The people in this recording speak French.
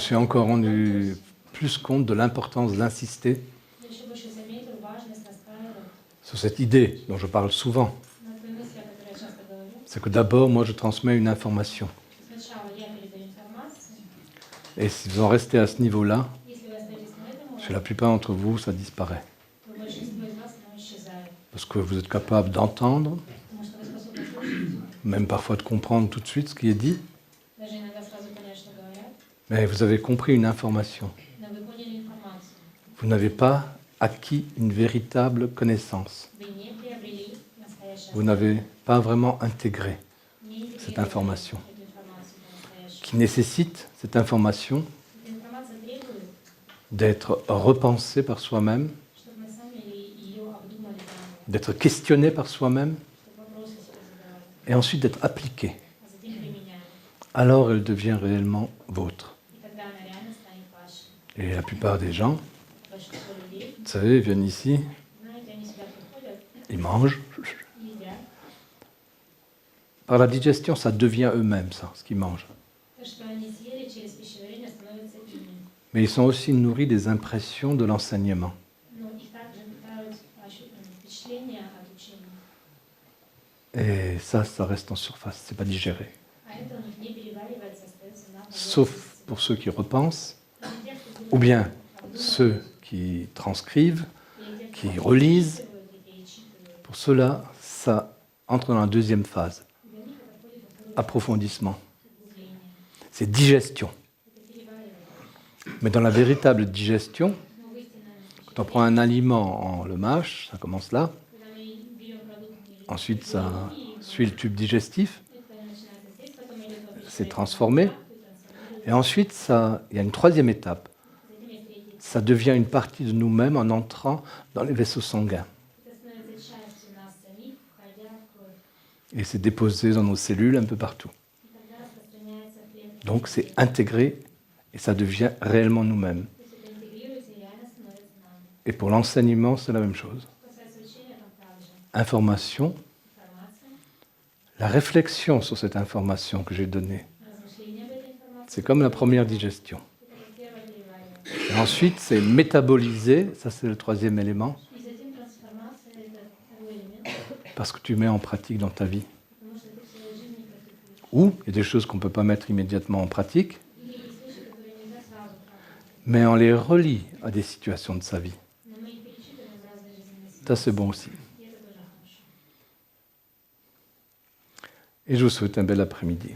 suis encore rendu plus compte de l'importance d'insister sur cette idée dont je parle souvent. C'est que d'abord, moi, je transmets une information. Et si vous en restez à ce niveau-là, chez la plupart d'entre vous, ça disparaît. Parce que vous êtes capable d'entendre, même parfois de comprendre tout de suite ce qui est dit. Mais vous avez compris une information. Vous n'avez pas acquis une véritable connaissance. Vous n'avez pas vraiment intégré cette information. Qui nécessite, cette information, d'être repensée par soi-même, d'être questionnée par soi-même, et ensuite d'être appliquée. Alors elle devient réellement vôtre. Et la plupart des gens, vous savez, ils viennent ici, ils mangent. Par la digestion, ça devient eux-mêmes, ça, ce qu'ils mangent. Mais ils sont aussi nourris des impressions de l'enseignement. Et ça reste en surface, c'est pas digéré. Sauf pour ceux qui repensent, ou bien ceux qui transcrivent, qui relisent. Pour ceux-là, ça entre dans la deuxième phase. Approfondissement. C'est digestion. Mais dans la véritable digestion, quand on prend un aliment, on le mâche, ça commence là. Ensuite, ça suit le tube digestif. C'est transformé. Et ensuite, il y a une troisième étape. Ça devient une partie de nous-mêmes en entrant dans les vaisseaux sanguins. Et c'est déposé dans nos cellules un peu partout. Donc c'est intégré et ça devient réellement nous-mêmes. Et pour l'enseignement, c'est la même chose. Information, la réflexion sur cette information que j'ai donnée, c'est comme la première digestion. Et ensuite, c'est métaboliser, ça c'est le troisième élément, parce que tu mets en pratique dans ta vie. Ou il y a des choses qu'on ne peut pas mettre immédiatement en pratique, mais on les relie à des situations de sa vie. Ça c'est bon aussi. Et je vous souhaite un bel après-midi.